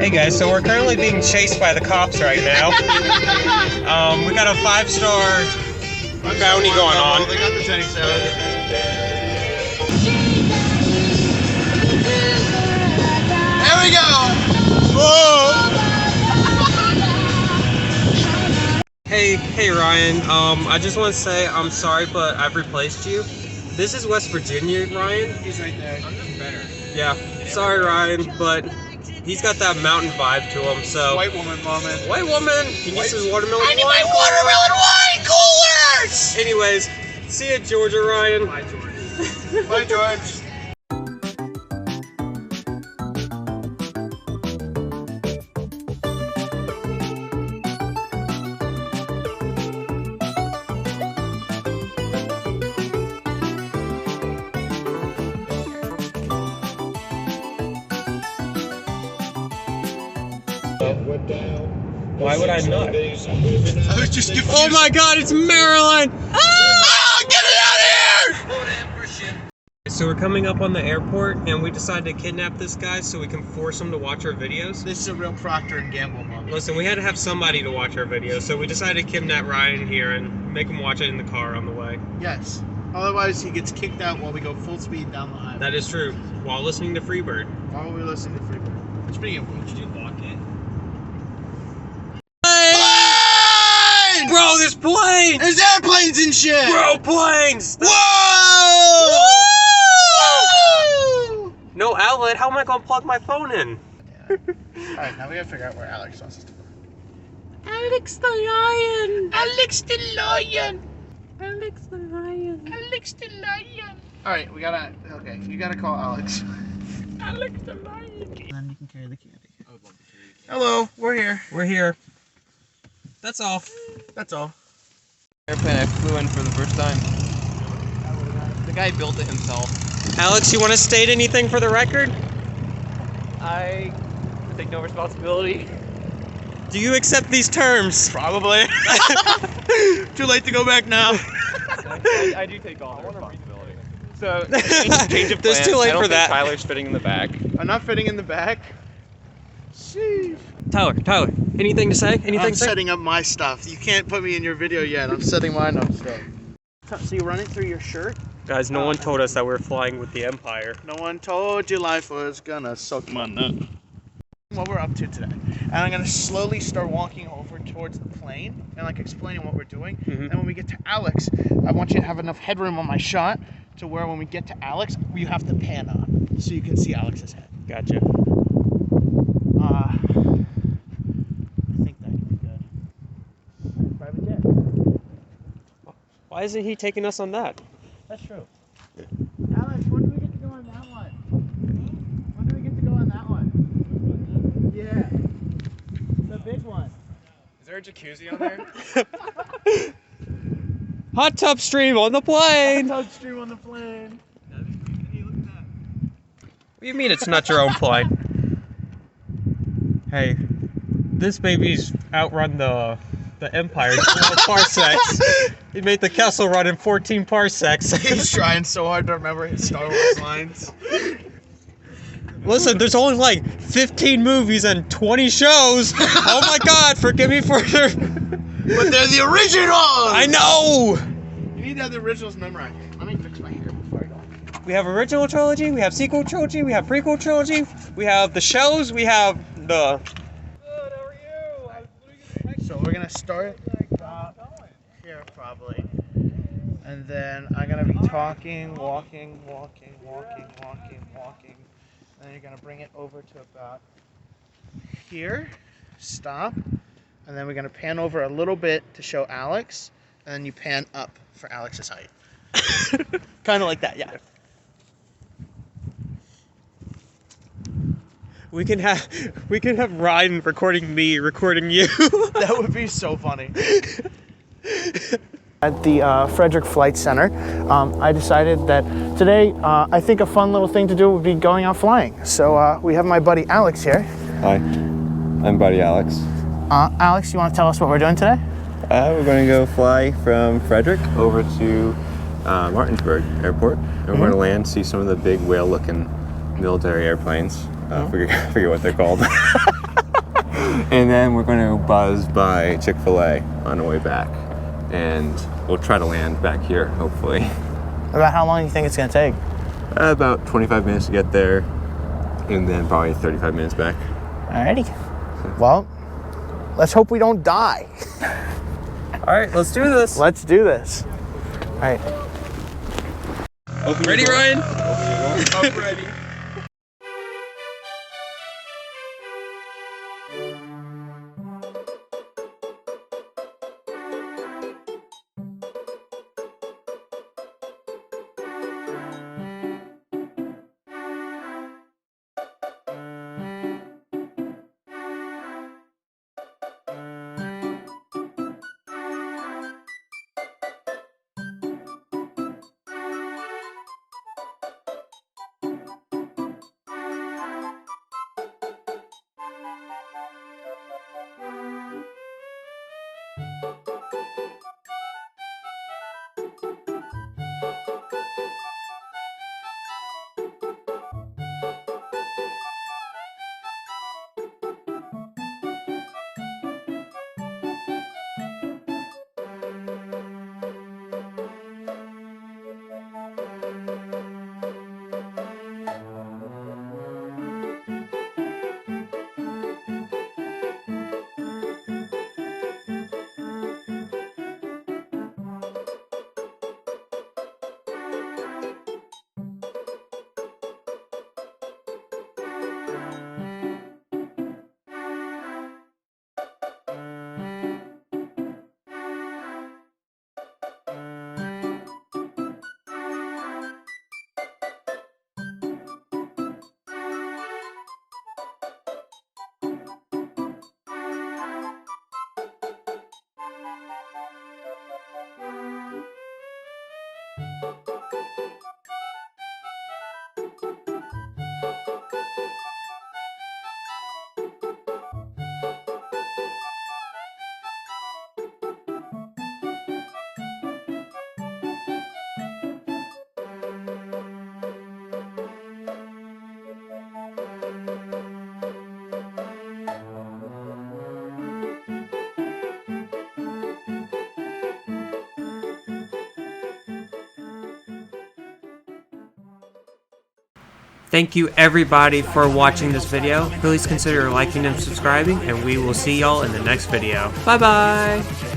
Hey guys, so we're currently being chased by the cops right now. We got a 5-star bounty going on. They got the tanks out. There we go! Whoa! Hey Ryan, I just want to say I'm sorry, but I've replaced you. This is West Virginia, Ryan. He's right there. I'm just better. Yeah, sorry Ryan, but he's got that mountain vibe to him, so. White woman moment. White woman! He needs his watermelon wine. I need my watermelon wine coolers! Anyways, see ya, Georgia Ryan. Bye, George. Bye, George. Why would I not? I was just confused. Oh my god, it's Maryland! Ah! Get it out of here! So we're coming up on the airport and we decided to kidnap this guy so we can force him to watch our videos. This is a real Procter & Gamble moment. Listen, we had to have somebody to watch our videos, so we decided to kidnap Ryan here and make him watch it in the car on the way. Yes. Otherwise, he gets kicked out while we go full speed down the highway. That is true, while listening to Freebird. While we listen to Freebird. Speaking of which, did you lock it? Plane! Bro, there's planes! There's airplanes and shit! Bro, planes! Whoa! Whoa! No outlet, how am I gonna plug my phone in? Alright, now we gotta figure out where Alex wants us to go. Alex the Lion! Alex the Lion! Alex the Lion! Alex the Lion! Alright, we gotta, okay, you gotta call Alex. Alex the Lion! And then you can carry the candy. I would love to carry the candy. Hello, we're here. We're here. That's all. That's all. Airplane I flew in for the first time. The guy built it himself. Alex, you want to state anything for the record? I take no responsibility. Do you accept these terms? Probably. Too late to go back now. I do take all the responsibility. So, change of There's plans. too late I don't for think that. Tyler's fitting in the back. I'm not fitting in the back. Sheesh. Tyler, anything to say? Anything I'm to say? setting up my stuff. You can't put me in your video yet. I'm setting mine up still. So you run it through your shirt? Guys, no one told us that we were flying with the Empire. No one told you life was gonna suck my nut. What we're up to today. And I'm gonna slowly start walking over towards the plane and like explaining what we're doing. And when we get to Alex, I want you to have enough headroom on my shot to where when we get to Alex, you have to pan up so you can see Alex's head. Gotcha. I think that could be good. Private jet. Why isn't he taking us on that? That's true. Alex, when do we get to go on that one? When do we get to go on that one? Yeah. The big one. Is there a jacuzzi on there? Hot tub stream on the plane! Hot tub stream on the plane. Hey, look at that. What do you mean it's not your own plane? Hey, this baby's outrun the Empire in 12 parsecs. He made the Kessel run in 14 parsecs. He's trying so hard to remember his Star Wars lines. Listen, there's only like 15 movies and 20 shows. Oh my god, forgive me for... But they're the originals! I know! You need to have the originals memorized. Let me fix my hair before I go. We have original trilogy, we have sequel trilogy, we have prequel trilogy, we have the shows, we have the... Good, how are you? So we're gonna start here probably. And then I'm gonna be talking, walking. And then you're gonna bring it over to about here, stop. And then we're gonna pan over a little bit to show Alex. And then you pan up for Alex's height. Kind of like that, yeah. We can have Ryan recording me, recording you. That would be so funny. At the Frederick Flight Center, I decided that today, I think a fun little thing to do would be going out flying. So we have my buddy Alex here. Hi, I'm Buddy Alex. Alex, you want to tell us what we're doing today? We're going to go fly from Frederick over to Martinsburg Airport. And we're going to land, see some of the big whale-looking military airplanes. Forget what they're called. And then we're going to buzz by Chick-fil-A on the way back. And we'll try to land back here, hopefully. About how long do you think it's gonna take? About 25 minutes to get there, and then probably 35 minutes back. Alrighty. Well, let's hope we don't die. All right, let's do this. Let's do this. All right. Ready, Ryan? I'm ready. Thank you everybody for watching this video. Please consider liking and subscribing, and we will see y'all in the next video. Bye bye!